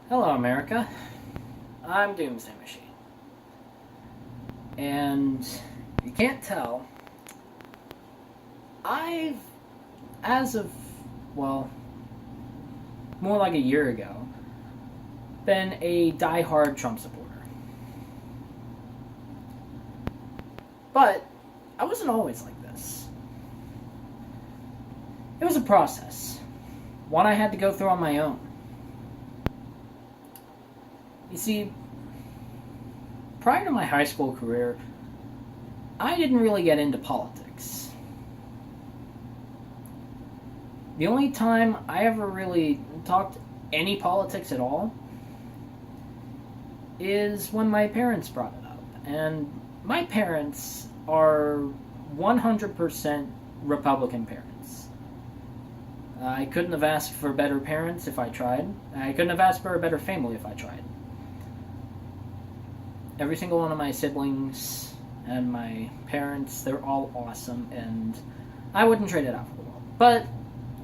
Hello, America. I'm Doomsday Machine. And you can't tell, I've, as of, well, more like a year ago, been a die-hard Trump supporter. But I wasn't always like this. It was a process, one I had to go through on my own. You see, prior to my high school career, I didn't really get into politics. The only time I ever really talked any politics at all is when my parents brought it up. And my parents are 100% Republican parents. I couldn't have asked for better parents if I tried. I couldn't have asked for a better family if I tried. Every single one of my siblings and my parents, they're all awesome, and I wouldn't trade it out for the world. But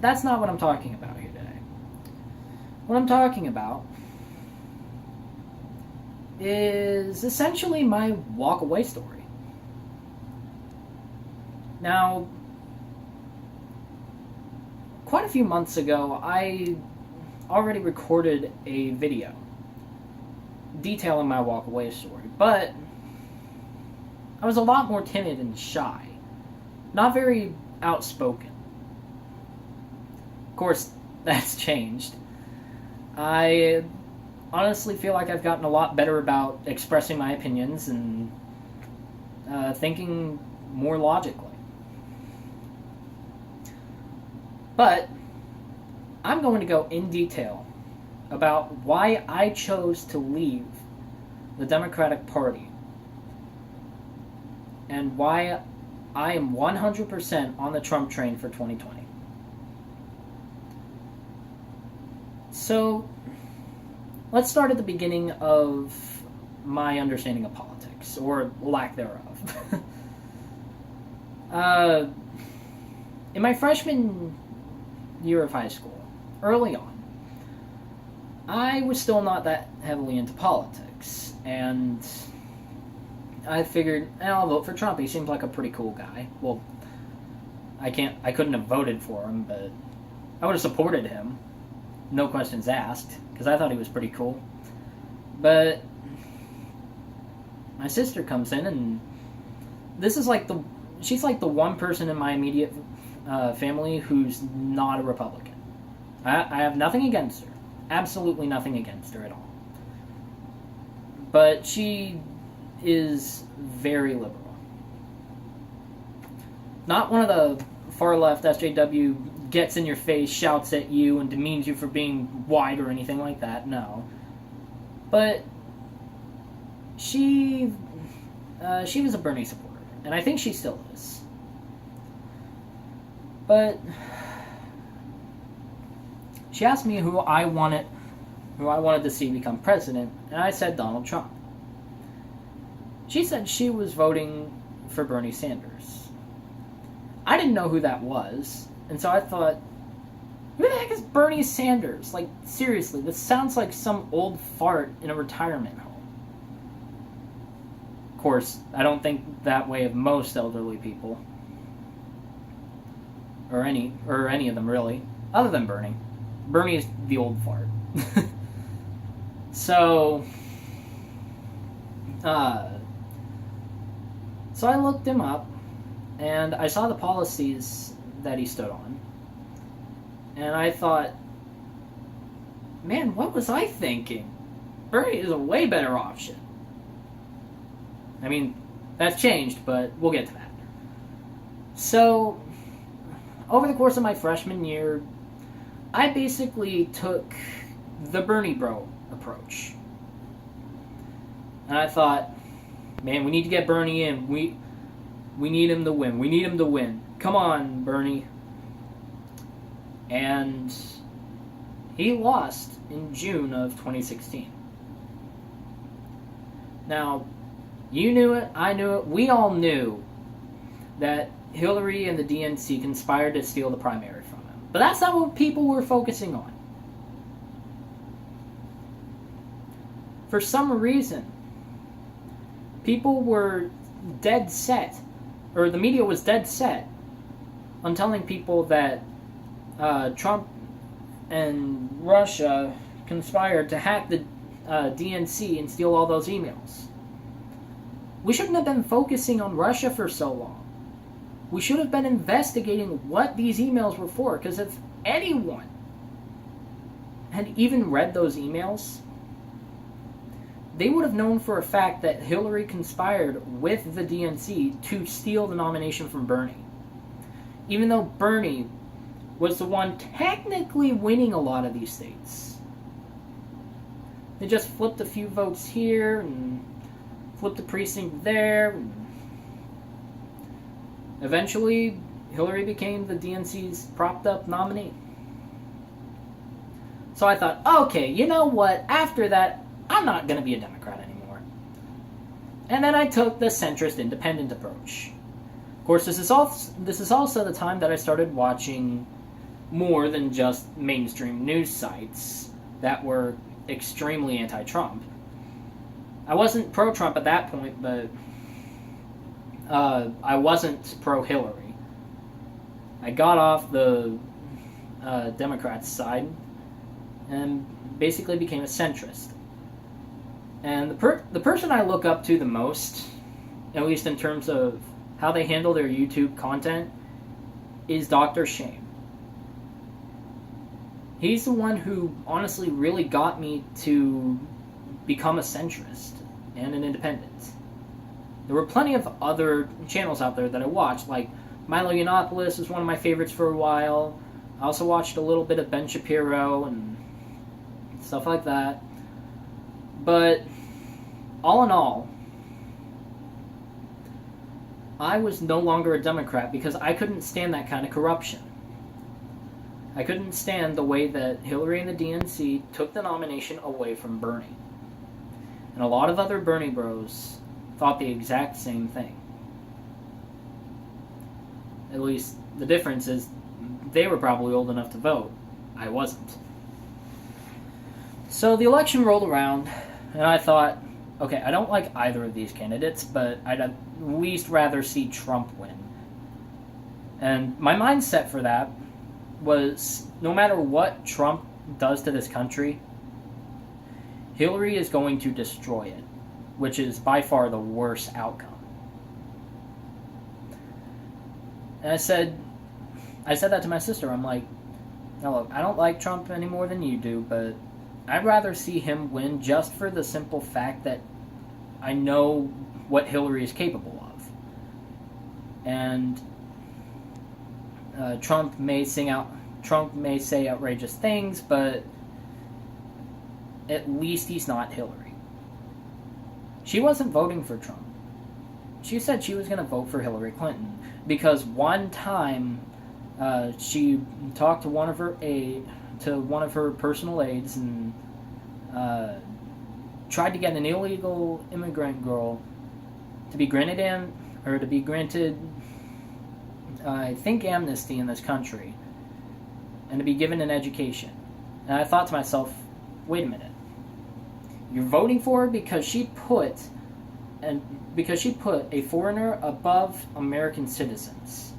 that's not what I'm talking about here today. What I'm talking about is essentially my WalkAway story. Now, quite a few months ago, I already recorded a video detailing my WalkAway story, but I was a lot more timid and shy, not very outspoken. Of course, that's changed. I honestly feel like I've gotten a lot better about expressing my opinions and thinking more logically. But I'm going to go in detail about why I chose to leave the Democratic Party and why I am 100% on the Trump train for 2020. So, let's start at the beginning of my understanding of politics, or lack thereof. In my freshman year of high school, early on, I was still not that heavily into politics, and I figured, I'll vote for Trump. He seems like a pretty cool guy. Well, I couldn't have voted for him, but I would have supported him, no questions asked, because I thought he was pretty cool. But my sister comes in, and she's like the one person in my immediate family who's not a Republican. I have nothing against her. Absolutely nothing against her at all. But she is very liberal. Not one of the far left SJW gets in your face, shouts at you, and demeans you for being white or anything like that, no. But she was a Bernie supporter, and I think she still is. But she asked me who I wanted to see become president, and I said Donald Trump. She said she was voting for Bernie Sanders. I didn't know who that was, and so I thought, who the heck is Bernie Sanders? Like, seriously, this sounds like some old fart in a retirement home. Of course, I don't think that way of most elderly people. Or any of them, really. Other than Bernie. Bernie is the old fart. So I looked him up, and I saw the policies that he stood on, and I thought, man, what was I thinking? Bernie is a way better option. I mean, that's changed, but we'll get to that. So, over the course of my freshman year, I basically took the Bernie bro approach. And I thought, man, we need to get Bernie in. We need him to win. We need him to win. Come on, Bernie. And he lost in June of 2016. Now, you knew it, I knew it, we all knew that Hillary and the DNC conspired to steal the primary from him. But that's not what people were focusing on. for some reason, people were dead set, or the media was dead set, on telling people that Trump and Russia conspired to hack the DNC and steal all those emails. We shouldn't have been focusing on Russia for so long. We should have been investigating what these emails were for, because if anyone had even read those emails, they would have known for a fact that Hillary conspired with the DNC to steal the nomination from Bernie. Even though Bernie was the one technically winning a lot of these states. They just flipped a few votes here and flipped a precinct there. And eventually, Hillary became the DNC's propped up nominee. So I thought, okay, you know what? After that, I'm not going to be a Democrat anymore. And then I took the centrist independent approach. Of course, this is also the time that I started watching more than just mainstream news sites that were extremely anti-Trump. I wasn't pro-Trump at that point, but I wasn't pro-Hillary. I got off the Democrats' side and basically became a centrist. And the person I look up to the most, at least in terms of how they handle their YouTube content, is Dr. Shane. He's the one who honestly really got me to become a centrist and an independent. There were plenty of other channels out there that I watched, like Milo Yiannopoulos was one of my favorites for a while. I also watched a little bit of Ben Shapiro and stuff like that. But all in all, I was no longer a Democrat because I couldn't stand that kind of corruption. I couldn't stand the way that Hillary and the DNC took the nomination away from Bernie. And a lot of other Bernie bros thought the exact same thing. At least the difference is they were probably old enough to vote. I wasn't. So the election rolled around, and I thought, okay, I don't like either of these candidates, but I'd at least rather see Trump win. And my mindset for that was, no matter what Trump does to this country, Hillary is going to destroy it, which is by far the worst outcome. And I said that to my sister. I'm like, now look, I don't like Trump any more than you do, but I'd rather see him win just for the simple fact that I know what Hillary is capable of. And Trump may say outrageous things, but at least he's not Hillary. She wasn't voting for Trump. She said she was going to vote for Hillary Clinton because one time she talked to one of her personal aides and tried to get an illegal immigrant girl to be granted I think amnesty in this country and to be given an education. And I thought to myself, wait a minute. You're voting for her because she put a foreigner above American citizens.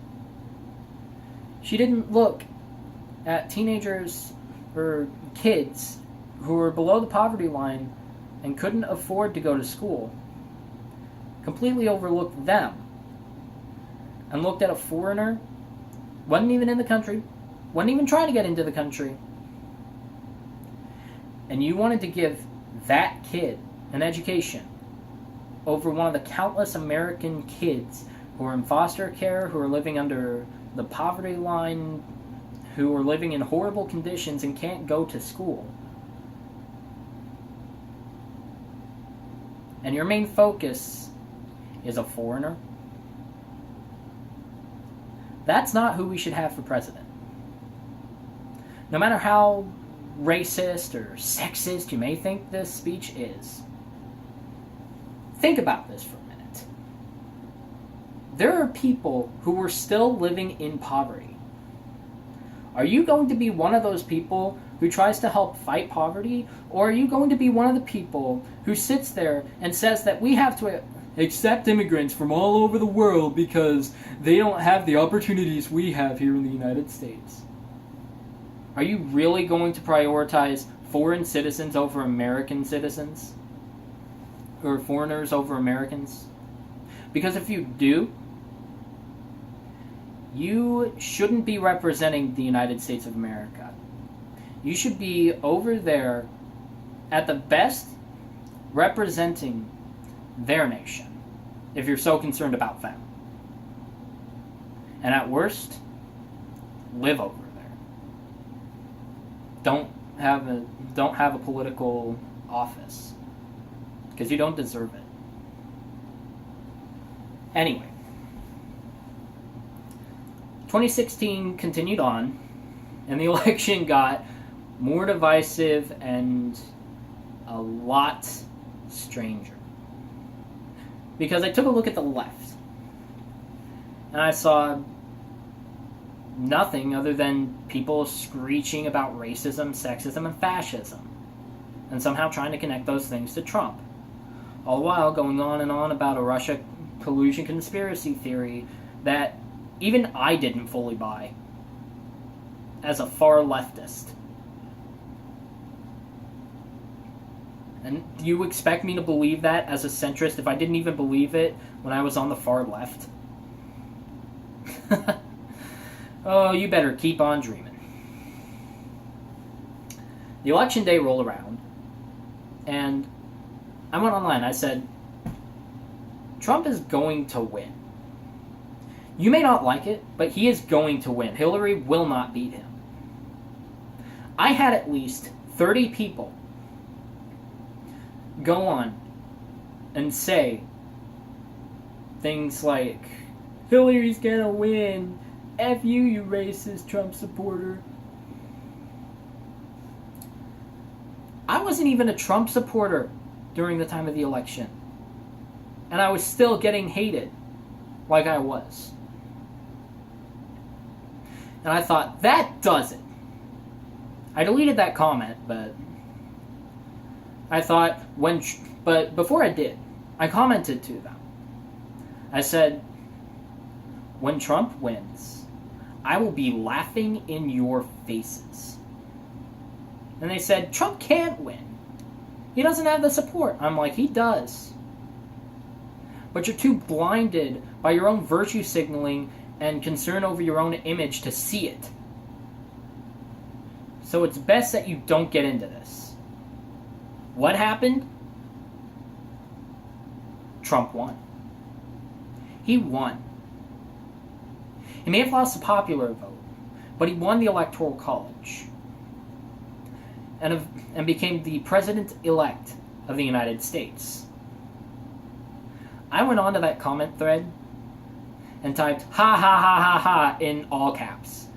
She didn't look at teenagers or kids who were below the poverty line and couldn't afford to go to school. Completely overlooked them. And looked at a foreigner, wasn't even in the country, wasn't even trying to get into the country. And you wanted to give that kid an education over one of the countless American kids who are in foster care, who are living under the poverty line, who are living in horrible conditions and can't go to school. And your main focus is a foreigner. That's not who we should have for president. No matter how racist or sexist you may think this speech is, think about this for a minute. There are people who are still living in poverty. Are you going to be one of those people who tries to help fight poverty? Or are you going to be one of the people who sits there and says that we have to accept immigrants from all over the world because they don't have the opportunities we have here in the United States? Are you really going to prioritize foreign citizens over American citizens? Or foreigners over Americans? Because if you do, you shouldn't be representing the United States of America. You should be over there, at the best, representing their nation, if you're so concerned about them. And at worst, live over there. Don't have a political office, because you don't deserve it. Anyway, 2016 continued on, and the election got more divisive and a lot stranger. Because I took a look at the left, and I saw nothing other than people screeching about racism, sexism, and fascism, and somehow trying to connect those things to Trump. All the while going on and on about a Russia collusion conspiracy theory that even I didn't fully buy as a far leftist. And you expect me to believe that as a centrist if I didn't even believe it when I was on the far left? Oh, you better keep on dreaming. The election day rolled around, and I went online. I said, Trump is going to win. You may not like it, but he is going to win. Hillary will not beat him. I had at least 30 people go on and say things like, Hillary's gonna win. F you, you racist Trump supporter. I wasn't even a Trump supporter during the time of the election. And I was still getting hated like I was. And I thought, that does it. I deleted that comment, but I thought, but before I did, I commented to them. I said, when Trump wins, I will be laughing in your faces. And they said, Trump can't win. He doesn't have the support. I'm like, he does. But you're too blinded by your own virtue signaling and concern over your own image to see it. So it's best that you don't get into this. What happened? Trump won. He won. He may have lost the popular vote, but he won the Electoral College and became the President-elect of the United States. I went on to that comment thread and typed, ha ha ha ha ha, in all caps.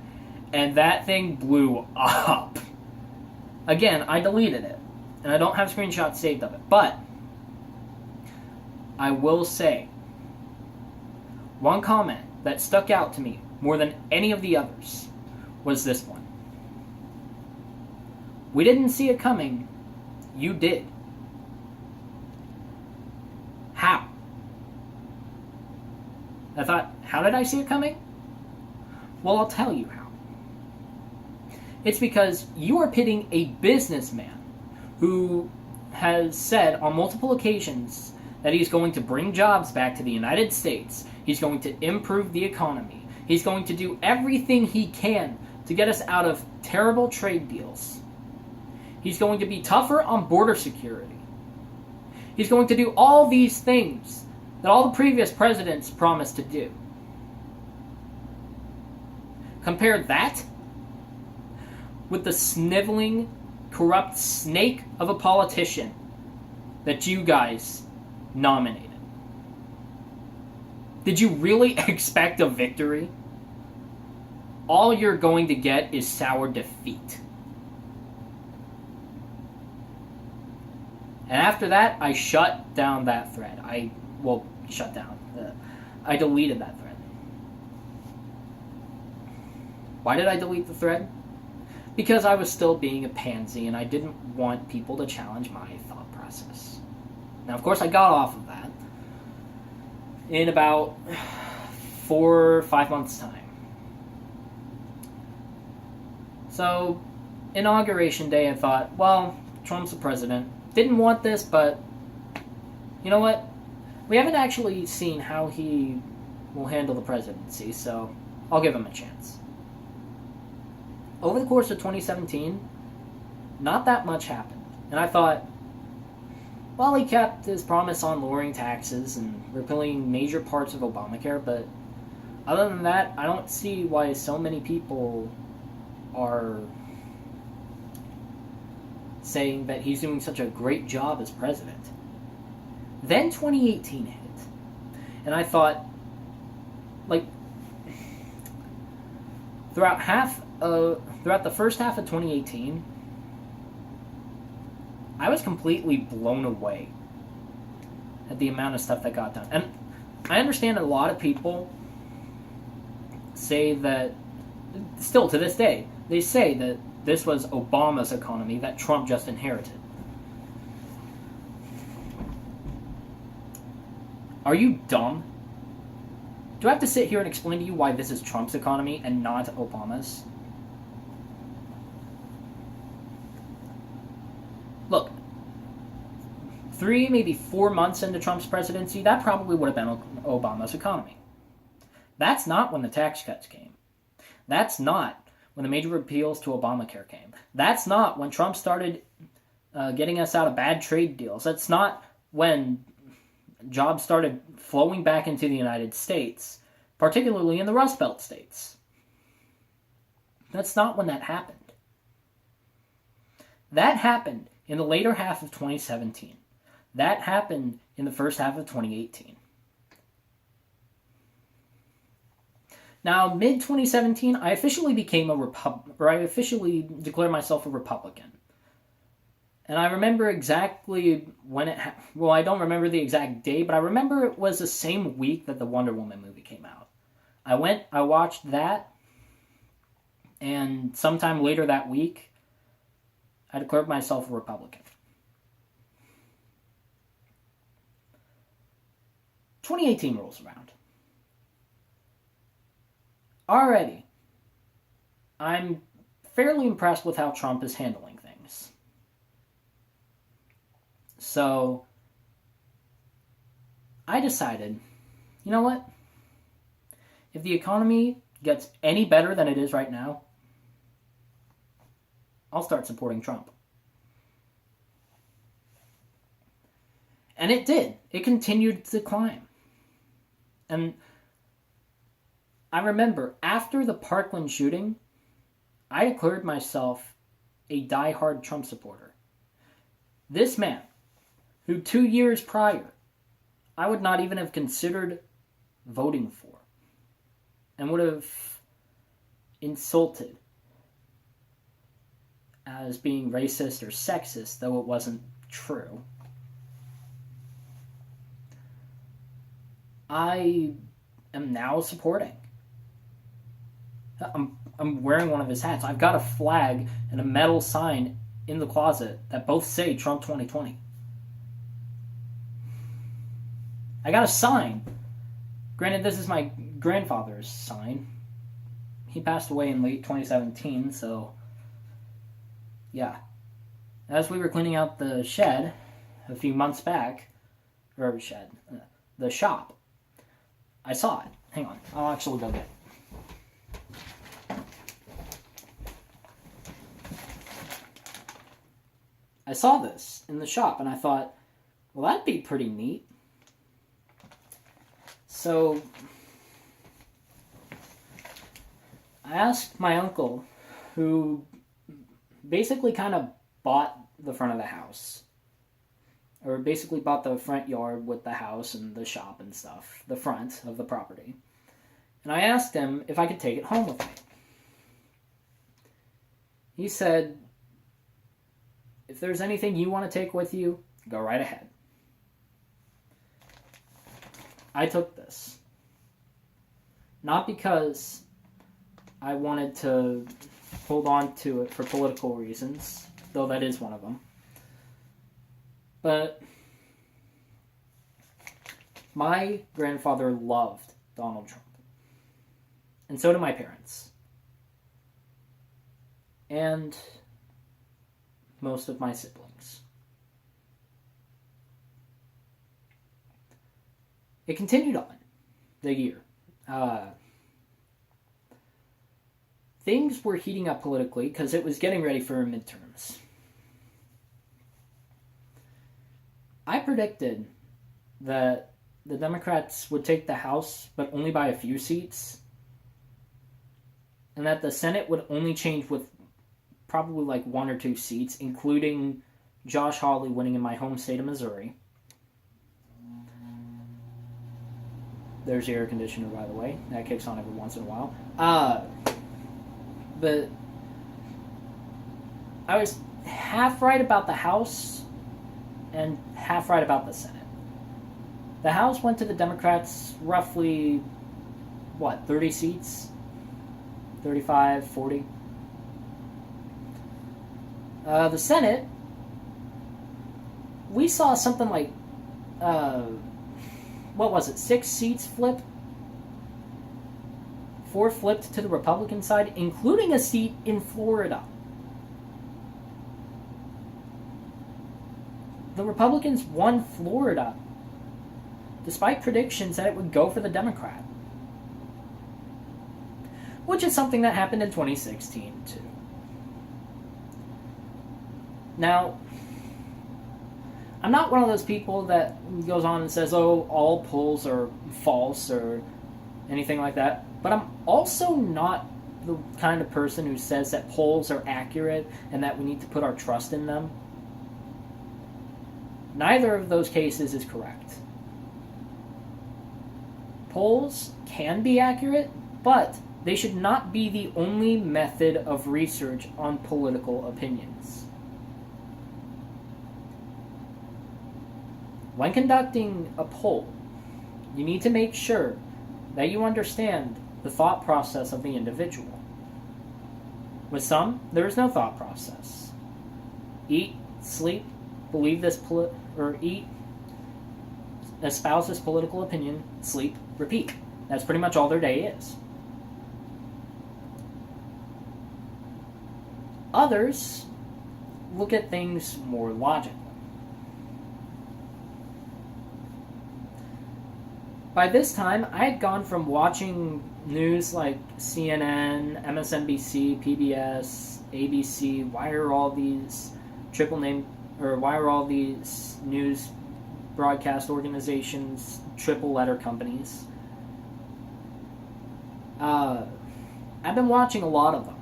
And that thing blew up. Again, I deleted it, and I don't have screenshots saved of it, but I will say, one comment that stuck out to me more than any of the others was this one. We didn't see it coming. You did. How? I thought, how did I see it coming? Well, I'll tell you how. It's because you are pitting a businessman who has said on multiple occasions that he's going to bring jobs back to the United States. He's going to improve the economy. He's going to do everything he can to get us out of terrible trade deals. He's going to be tougher on border security. He's going to do all these things that all the previous presidents promised to do. Compare that with the sniveling, corrupt snake of a politician that you guys nominated. Did you really expect a victory? All you're going to get is sour defeat. And after that, I shut down that thread. I deleted that thread. Why did I delete the thread? because I was still being a pansy and I didn't want people to challenge my thought process. Now, of course, I got off of that in about 4 or 5 months' time. So, Inauguration Day, I thought, well, Trump's the president. Didn't want this, but you know what? We haven't actually seen how he will handle the presidency, so I'll give him a chance. Over the course of 2017, not that much happened. And I thought, well, he kept his promise on lowering taxes and repealing major parts of Obamacare, but other than that, I don't see why so many people are saying that he's doing such a great job as president. Then 2018 hit, and I thought, like, throughout the first half of 2018, I was completely blown away at the amount of stuff that got done. And I understand a lot of people say that, still to this day, they say that this was Obama's economy that Trump just inherited. Are you dumb? Do I have to sit here and explain to you why this is Trump's economy and not Obama's? Look, 3, maybe 4 months into Trump's presidency, that probably would have been Obama's economy. That's not when the tax cuts came. That's not when the major repeals to Obamacare came. That's not when Trump started getting us out of bad trade deals. That's not when jobs started flowing back into the United States, particularly in the Rust Belt states. That's not when that happened. That happened in the later half of 2017. That happened in the first half of 2018. Now, mid-2017, I officially became I officially declared myself a Republican. And I remember exactly when it well, I don't remember the exact day, but I remember it was the same week that the Wonder Woman movie came out. I watched that, and sometime later that week, I declared myself a Republican. 2018 rolls around. Already, I'm fairly impressed with how Trump is handling things. So, I decided, you know what? If the economy gets any better than it is right now, I'll start supporting Trump. And it did. It continued to climb. And I remember, after the Parkland shooting, I declared myself a diehard Trump supporter. This man, who 2 years prior, I would not even have considered voting for, and would have insulted as being racist or sexist, though it wasn't true. I am now supporting. I'm wearing one of his hats. I've got a flag and a metal sign in the closet that both say Trump 2020. I got a sign. Granted, this is my grandfather's sign. He passed away in late 2017, so yeah. As we were cleaning out the shed a few months back, or shed, the shop, I saw it. Hang on, I'll actually go get it. I saw this in the shop, and I thought, well, that'd be pretty neat. So, I asked my uncle, who basically kind of bought the front of the house, or basically bought the front yard with the house and the shop and stuff, the front of the property. And I asked him if I could take it home with me. He said, if there's anything you want to take with you, go right ahead. I took this. Not because I wanted to hold on to it for political reasons, though that is one of them. But my grandfather loved Donald Trump. And so do my parents. And most of my siblings. It continued on the year. Things were heating up politically because it was getting ready for midterms. I predicted that the Democrats would take the House, but only by a few seats, and that the Senate would only change with probably like 1 or 2 seats, including Josh Hawley winning in my home state of Missouri. There's the air conditioner, by the way. That kicks on every once in a while. But I was half right about the House and half right about the Senate. The House went to the Democrats roughly, 30 seats? 35, 40? The Senate, we saw something like, 6 seats flip? 4 flipped to the Republican side, including a seat in Florida. The Republicans won Florida, despite predictions that it would go for the Democrat. Which is something that happened in 2016, too. Now, I'm not one of those people that goes on and says, oh, all polls are false or anything like that. But I'm also not the kind of person who says that polls are accurate and that we need to put our trust in them. Neither of those cases is correct. Polls can be accurate, but they should not be the only method of research on political opinions. When conducting a poll, you need to make sure that you understand the thought process of the individual. With some, there is no thought process. Eat, sleep, believe this eat, espouse this political opinion, sleep, repeat. That's pretty much all their day is. Others look at things more logically. By this time, I had gone from watching news like CNN, MSNBC, PBS, ABC, why are all these news broadcast organizations triple letter companies? I've been watching a lot of them.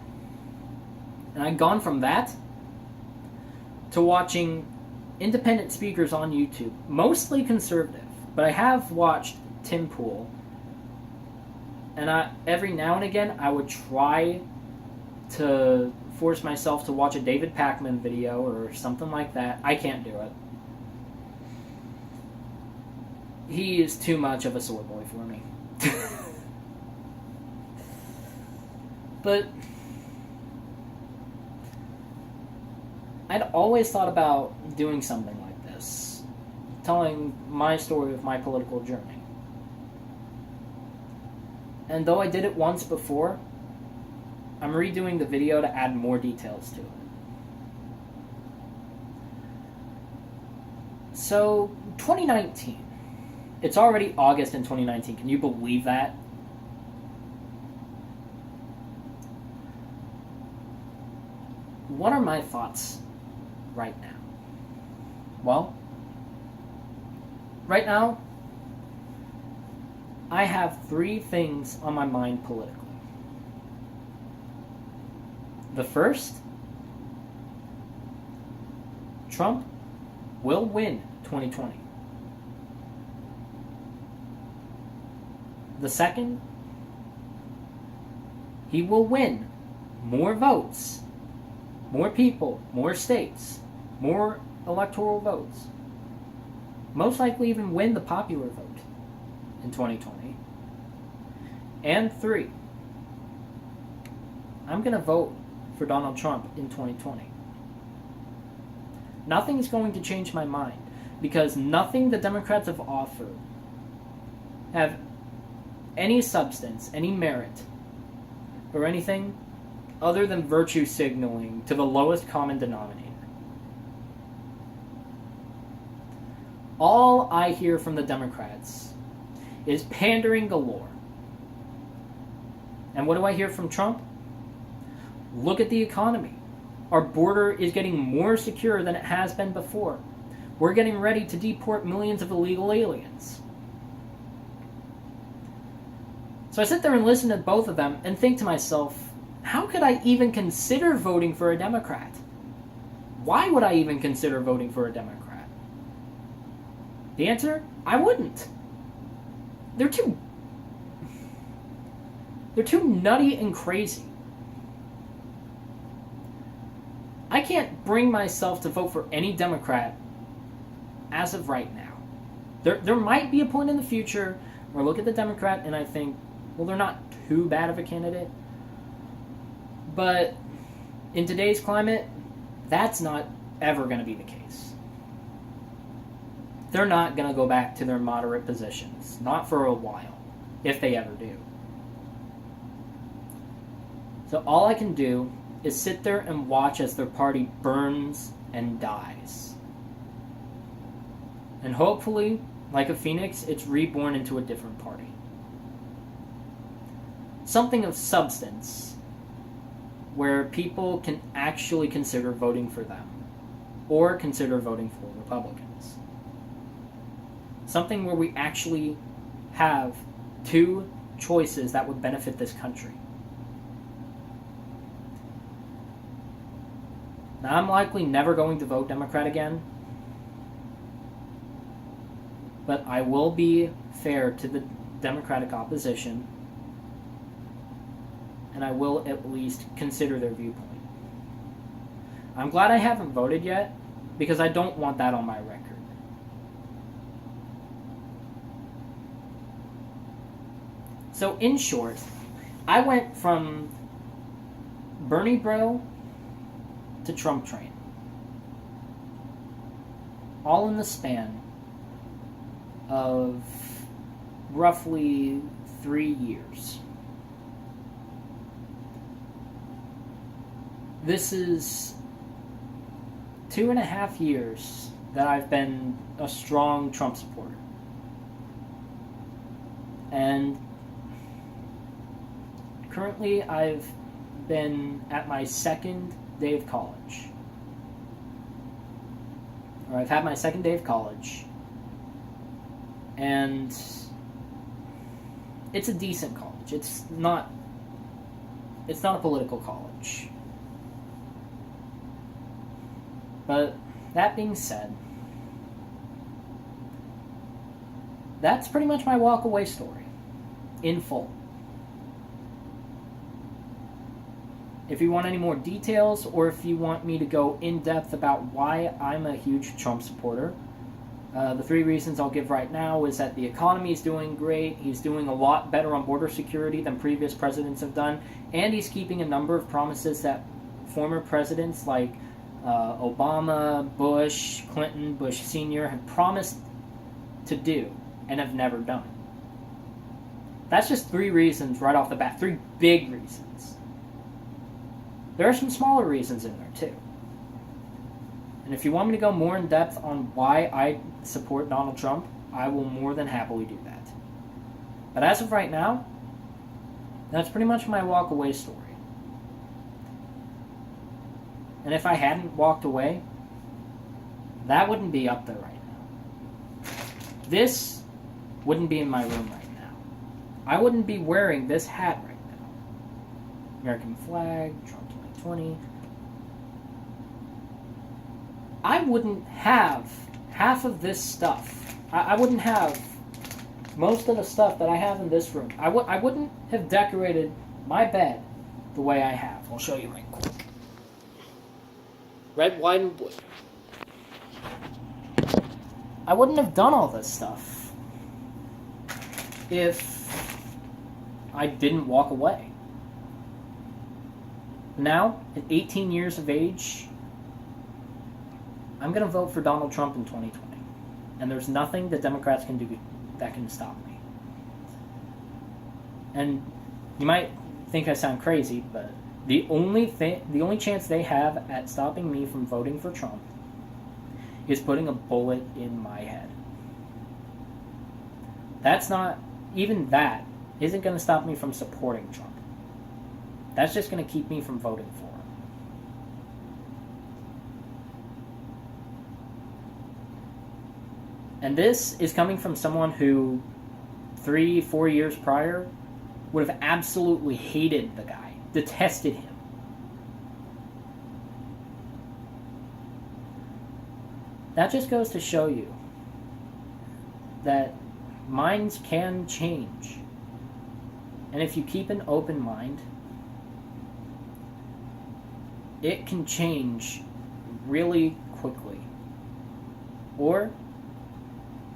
And I've gone from that to watching independent speakers on YouTube, mostly conservative, but I have watched Tim Pool, and every now and again I would try to force myself to watch a David Pakman video or something like that. I can't do it. He is too much of a soy boy for me. But I'd always thought about doing something like this, telling my story of my political journey. And though I did it once before, I'm redoing the video to add more details to it. So, 2019. It's already August in 2019. Can you believe that? What are my thoughts right now? Well, right now, I have 3 things on my mind politically. The first, Trump will win 2020. The second, he will win more votes, more people, more states, more electoral votes. Most likely even win the popular vote in 2020. And 3, I'm going to vote for Donald Trump in 2020. Nothing's going to change my mind, because nothing the Democrats have offered have any substance, any merit, or anything other than virtue signaling to the lowest common denominator. All I hear from the Democrats is pandering galore. And what do I hear from Trump? Look at the economy. Our border is getting more secure than it has been before. We're getting ready to deport millions of illegal aliens. So I sit there and listen to both of them and think to myself, how could I even consider voting for a Democrat? Why would I even consider voting for a Democrat? The answer, I wouldn't. They're too nutty and crazy. I can't bring myself to vote for any Democrat as of right now. There might be a point in the future where I look at the Democrat and I think, well, they're not too bad of a candidate. But in today's climate, that's not ever going to be the case. They're not going to go back to their moderate positions. Not for a while, if they ever do. So all I can do is sit there and watch as their party burns and dies. And hopefully, like a phoenix, it's reborn into a different party. Something of substance, where people can actually consider voting for them, or consider voting for Republicans. Something where we actually have two choices that would benefit this country. Now, I'm likely never going to vote Democrat again, but I will be fair to the Democratic opposition, and I will at least consider their viewpoint. I'm glad I haven't voted yet, because I don't want that on my record. So, in short, I went from Bernie Bro to Trump train, all in the span of roughly 3 years. This is 2.5 years that I've been a strong Trump supporter. And currently I've been at my second day of college. Or I've had my second day of college. And it's a decent college. It's not a political college. But that being said, that's pretty much my WalkAway story, in full. If you want any more details, or if you want me to go in depth about why I'm a huge Trump supporter, the 3 reasons I'll give right now is that the economy is doing great, he's doing a lot better on border security than previous presidents have done, and he's keeping a number of promises that former presidents like Obama, Bush, Clinton, Bush Sr. have promised to do and have never done. That's just 3 reasons right off the bat, 3 big reasons. There are some smaller reasons in there too. And if you want me to go more in depth on why I support Donald Trump, I will more than happily do that. But as of right now, that's pretty much my WalkAway story. And if I hadn't walked away, that wouldn't be up there right now. This wouldn't be in my room right now. I wouldn't be wearing this hat right now. American flag, Trump 2020. I wouldn't have half of this stuff. I wouldn't have most of the stuff that I have in this room. I wouldn't have decorated my bed the way I have. I'll show you right quick. Red, white, and blue. I wouldn't have done all this stuff if I didn't walk away. Now, at 18 years of age, I'm going to vote for Donald Trump in 2020. And there's nothing that Democrats can do that can stop me. And you might think I sound crazy, but the only chance they have at stopping me from voting for Trump is putting a bullet in my head. Even that isn't going to stop me from supporting Trump. That's just going to keep me from voting for him. And this is coming from someone who 3-4 years prior would have absolutely hated the guy, detested him. That just goes to show you that minds can change. And if you keep an open mind, it can change really quickly. Or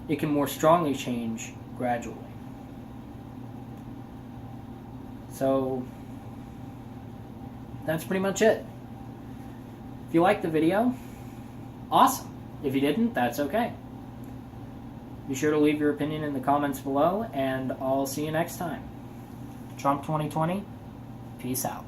it can more strongly change gradually. So that's pretty much it. If you liked the video, awesome. If you didn't, that's okay. Be sure to leave your opinion in the comments below, and I'll see you next time. Trump 2020, peace out.